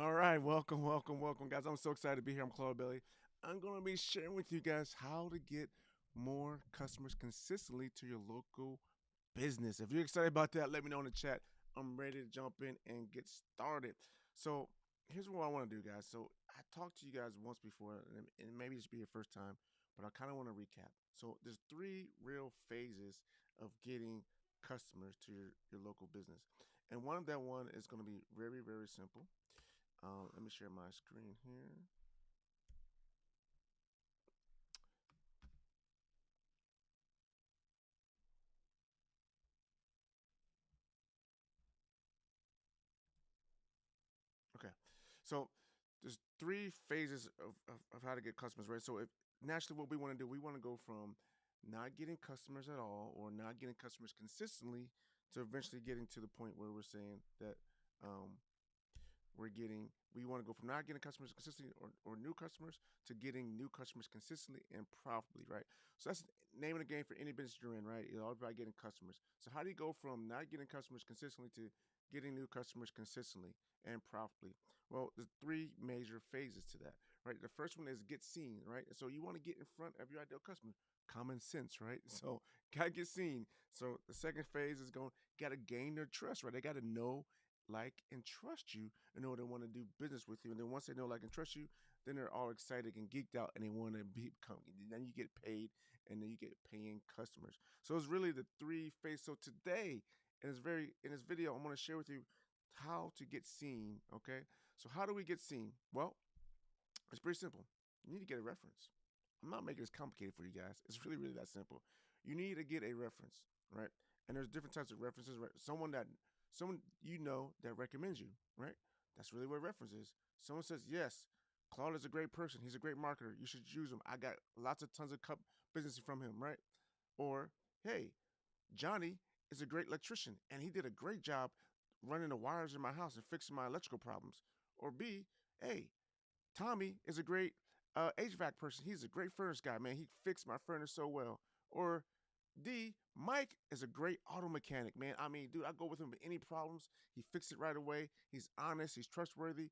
All right, welcome, welcome, welcome, guys. I'm so excited to be here. I'm Claude Billy. I'm going to be sharing with you guys how to get more customers consistently to your local business. If you're excited about that, let me know in the chat. I'm ready to jump in and get started. So, here's what I want to do, guys. So, I talked to you guys once before, and maybe this will be your first time, but I kind of want to recap. So, there's three real phases of getting customers to your local business. And one of that one is going to be very, very simple. Let me share my screen here. Okay. So there's three phases of how to get customers, right? So if naturally what we want to do, we want to go from not getting customers at all or not getting customers consistently to eventually getting to the point where we're saying that um, we want to go from not getting customers consistently or new customers to getting new customers consistently and profitably, right? So that's the name of the game for any business you're in, right? It's all about getting customers. So how do you go from not getting customers consistently to getting new customers consistently and profitably? Well, there's three major phases to that, right? The first one is get seen, right? So you want to get in front of your ideal customer. Common sense, right? So gotta get seen. So the second phase is going gotta gain their trust, right? They gotta know, like, and trust you in order to want to do business with you. And then once they know, like, and trust you, then they're all excited and geeked out and they want to become. Then you get paid, and then you get paying customers. So it's really the three phases. So today, in this video, I'm going to share with you how to get seen. Okay. So how do we get seen? Well, it's pretty simple. You need to get a reference. I'm not making this complicated for you guys. It's really, really that simple. You need to get a reference, right? And there's different types of references, right? Someone you know that recommends you, right? That's really what a reference is. Someone says, yes, Claude is a great person. He's a great marketer. You should use him. I got lots of tons of business from him, right? Or, hey, Johnny is a great electrician and he did a great job running the wires in my house and fixing my electrical problems. Or B, hey, Tommy is a great HVAC person. He's a great furnace guy, man. He fixed my furnace so well. Or D, Mike is a great auto mechanic, man. I mean, dude, I go with him with any problems. He fixed it right away. He's honest. He's trustworthy.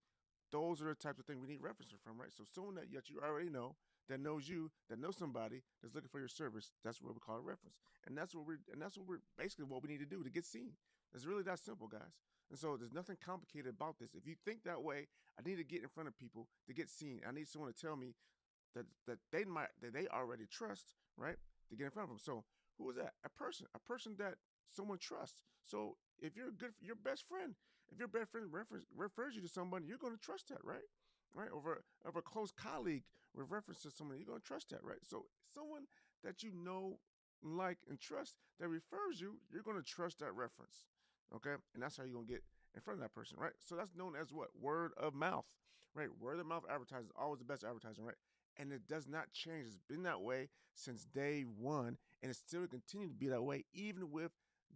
Those are the types of things we need references from, right? So someone that you already know, that knows you, that knows somebody that's looking for your service, that's what we call a reference. And that's what we're basically what we need to do to get seen. It's really that simple, guys. And so there's nothing complicated about this. If you think that way, I need to get in front of people to get seen. I need someone to tell me that they already trust, right? To get in front of them. So who is that? A person that someone trusts. So if you're good, your best friend, if your best friend refers you to somebody, you're going to trust that, right? Right, over a close colleague with reference to someone, you're going to trust that, right? So someone that you know, like, and trust that refers you, you're going to trust that reference, okay? And that's how you're going to get in front of that person, right? So that's known as what? Word of mouth, right? Word of mouth advertising is always the best advertising, right? And it does not change. It's been that way since day one, and it still continue to be that way, even with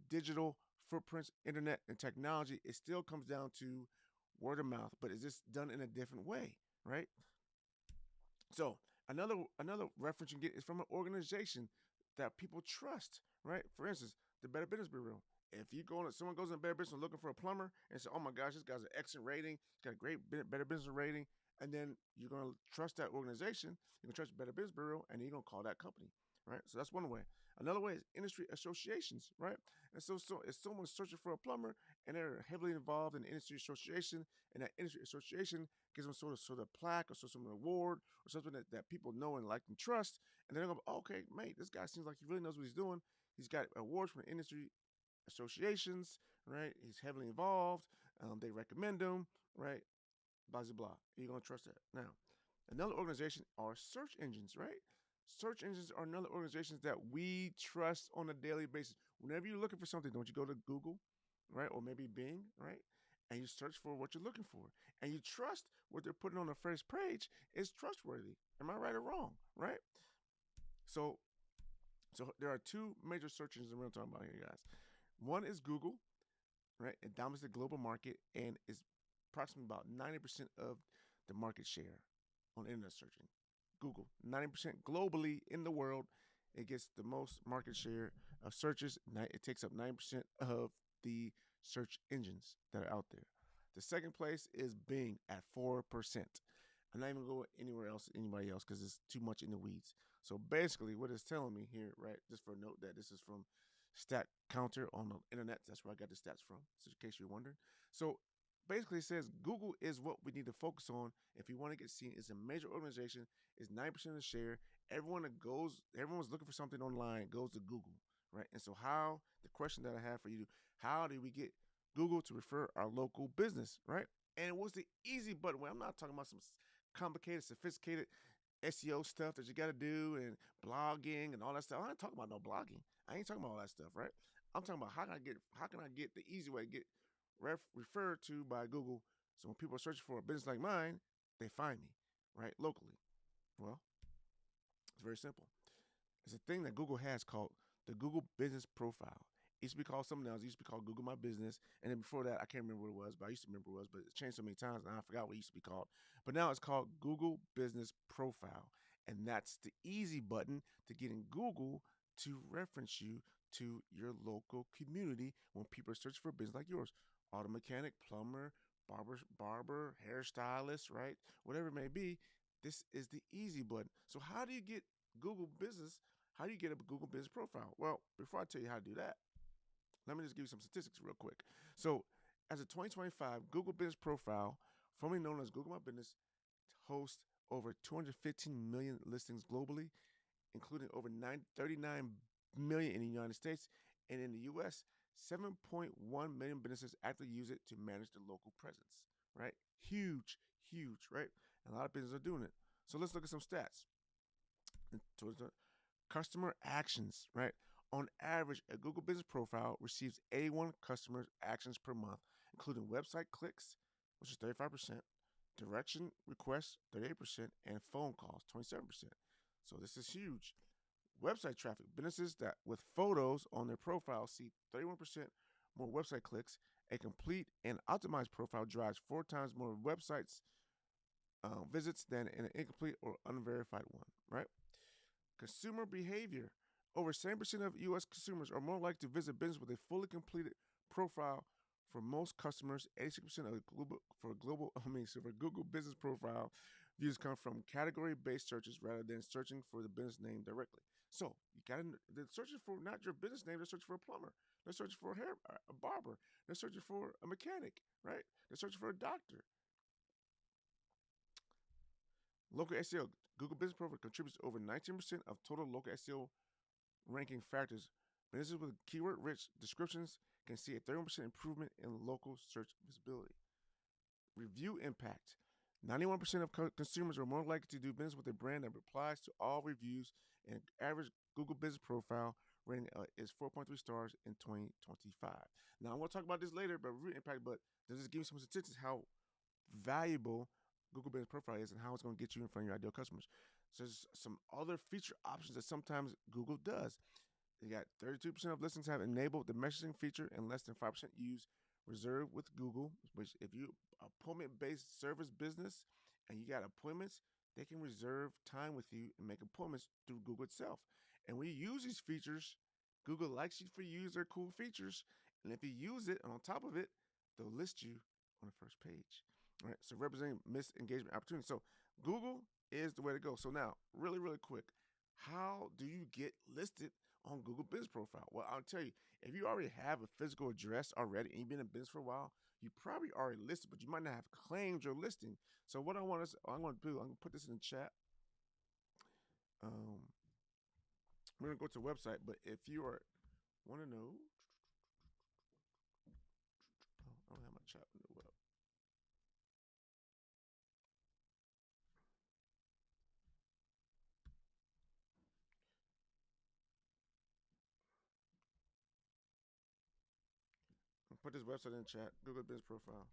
digital footprints, internet, and technology. It still comes down to word of mouth, but is this done in a different way, right? So another reference you get is from an organization that people trust, right? For instance, the Better Business Bureau. If you go on, someone goes in Better Business looking for a plumber and say, "Oh my gosh, this guy's an excellent rating. He's got a great Better Business rating," and then you're gonna trust that organization. You're gonna trust Better Business Bureau, and you're gonna call that company, right? So that's one way. Another way is industry associations, right? And so if someone's searching for a plumber and they're heavily involved in the industry association, and that industry association gives them sort of plaque or some award or something that people know and like and trust, and they're gonna go, oh, okay, mate, this guy seems like he really knows what he's doing. He's got awards from industry associations, right? He's heavily involved. They recommend him, right? Blah blah blah. You're gonna trust that. Now, another organization are search engines, right? Search engines are another organizations that we trust on a daily basis. Whenever you're looking for something, don't you go to Google, right? Or maybe Bing, right? And you search for what you're looking for. And you trust what they're putting on the first page is trustworthy. Am I right or wrong? Right? So so there are two major search engines we're talking about here, guys. One is Google, right? It dominates the global market and is approximately about 90% of the market share on internet searching. Google, 90% globally in the world, it gets the most market share of searches. It takes up 90% of the search engines that are out there. The second place is Bing at 4%. I'm not even going anywhere else, anybody else, because it's too much in the weeds. So basically, what it's telling me here, right, just for a note that this is from Stat Counter on the internet. That's where I got the stats from, just in case you're wondering. So basically, it says Google is what we need to focus on if you want to get seen. It's a major organization. It's 9% of the share. Everyone's looking for something online goes to Google, right? And so, how the question that I have for you, how do we get Google to refer our local business, right? And it was the easy button. Well, I'm not talking about some complicated, sophisticated SEO stuff that you got to do and blogging and all that stuff. I ain't talking about no blogging. I ain't talking about all that stuff, right? I'm talking about how can I get the easy way to get referred to by Google, so when people are searching for a business like mine, they find me, right, locally. Well, it's very simple. It's a thing that Google has called the Google Business Profile. It used to be called something else. It used to be called Google My Business. And then before that, I can't remember what it was, but I used to remember what it was, but it changed so many times and I forgot what it used to be called. But now it's called Google Business Profile. And that's the easy button to get in Google to reference you to your local community when people are searching for a business like yours. Auto mechanic, plumber, barber, hairstylist, right? Whatever it may be, this is the easy button. So how do you get Google Business how do you get a Google Business Profile? Well, before I tell you how to do that, let me just give you some statistics real quick. So, as a 2025 Google Business Profile, formerly known as Google My Business, hosts over 215 million listings globally, including over 39 million in the United States, and in the US, 7.1 million businesses actually use it to manage their local presence. Right? Huge, huge, right? And a lot of businesses are doing it. So let's look at some stats. Customer actions, right? On average, a Google Business Profile receives 81 customers' actions per month, including website clicks, which is 35%, direction requests, 38%, and phone calls, 27%. So this is huge. Website traffic. Businesses that with photos on their profile see 31% more website clicks. A complete and optimized profile drives 4 times more websites visits than an incomplete or unverified one, right? Consumer behavior. Over 70% of U.S. consumers are more likely to visit business with a fully completed profile. For most customers, 86% of for Google Business Profile views come from category-based searches rather than searching for the business name directly. So they're searching for not your business name. They're searching for a plumber. They're searching for a barber. They're searching for a mechanic, right? They're searching for a doctor. Local SEO. Google Business Profile contributes to over 19% of total local SEO ranking factors. Businesses with keyword-rich descriptions can see a 31% improvement in local search visibility. Review impact. 91% of consumers are more likely to do business with a brand that replies to all reviews, and average Google Business Profile rating is 4.3 stars in 2025. Now, I want to talk about this later, but review impact, but does this give you some statistics how valuable Google Business Profile is and how it's going to get you in front of your ideal customers. So there's some other feature options that sometimes Google does. You got 32% of listings have enabled the messaging feature and less than 5% use reserved with Google, which if you appointment-based service business and you got appointments, they can reserve time with you and make appointments through Google itself. And when you use these features, Google likes you for you use their cool features. And if you use it, and on top of it, they'll list you on the first page. All right, so representing missed engagement opportunities. So Google is the way to go. So now, really, really quick, how do you get listed on Google Business Profile? Well, I'll tell you, if you already have a physical address already and you've been in business for a while, you probably already listed, but you might not have claimed your listing. So what I'm going to do, I'm going to put this in the chat. We're going to go to the website, but if you want to know, I don't have my chat in the web. I'll put this website in the chat, Google Business Profile.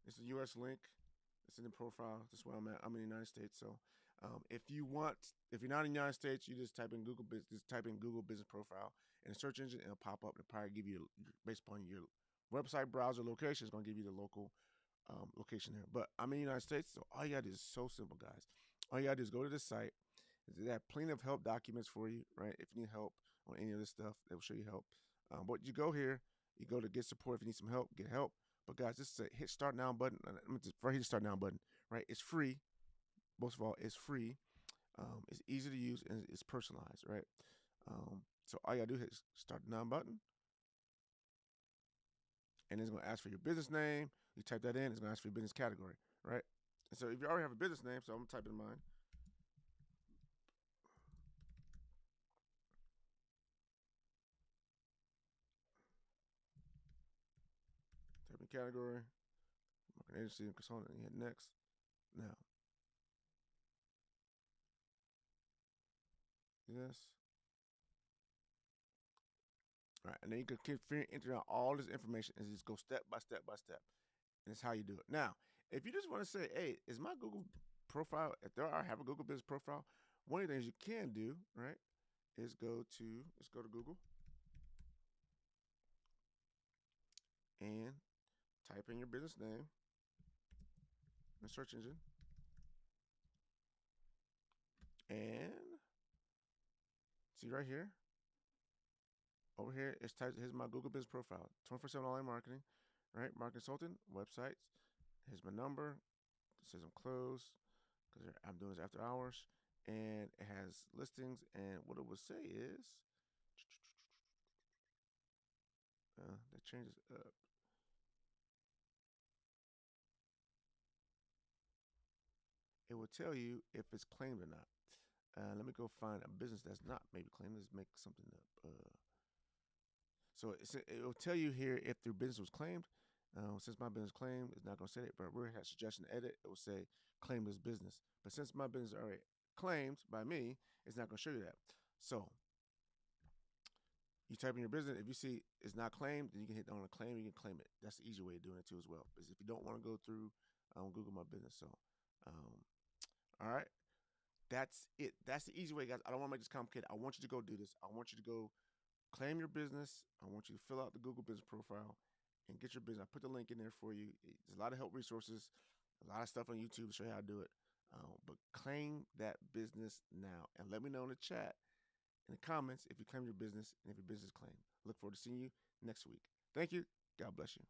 It's a U.S. link. It's in the profile. That's where I'm at. I'm in the United States. So if you're not in the United States, you just type in Google Business Profile in the search engine, and it'll pop up. It'll probably give you, based upon your website browser location, it's going to give you the local location there. But I'm in the United States, so all you got to do is so simple, guys. All you got to do is go to this site. They have plenty of help documents for you, right? If you need help on any of this stuff, they will show you help. But you go here, you go to get support if you need some help, get help. But guys, just hit start now button. Before I hit start now button, right? It's free. Most of all, it's free. It's easy to use and it's personalized, right? So all you gotta do is start the now button, and it's gonna ask for your business name. You type that in, it's gonna ask for your business category, right? And so if you already have a business name, so I'm gonna type in mine. Type in category, marketing agency and consultant, and you hit next. Now, yes. All right, and then you can keep entering out all this information and just go step by step by step. And it's how you do it. Now, if you just want to say, hey, is my Google profile, if there are have a Google business profile, one of the things you can do, right, is let's go to Google and type in your business name in the search engine. And see right here, over here, it's typed, here's my Google business profile, 24/7 online marketing, right? Marketing consultant, websites. Here's my number. It says I'm closed because I'm doing this after hours. And it has listings. And what it will say is, that changes up. It will tell you if it's claimed or not. Let me go find a business that's not maybe claimed. Let's make something up. So it will tell you here if their business was claimed. Since my business claimed, it's not going to say it, but we're a suggestion to edit. It will say claim this business. But since my business is already claimed by me, it's not going to show you that. So you type in your business. If you see it's not claimed, then you can hit on a claim. You can claim it. That's the easy way of doing it too as well. Because if you don't want to go through Google My Business, so um, all right, that's it. That's the easy way, guys. I don't want to make this complicated. I want you to go do this. I want you to go claim your business. I want you to fill out the Google Business profile and get your business. I put the link in there for you. There's a lot of help resources, a lot of stuff on YouTube to show you how to do it. But claim that business now and let me know in the chat, in the comments, if you claim your business and if your business is claimed. Look forward to seeing you next week. Thank you. God bless you.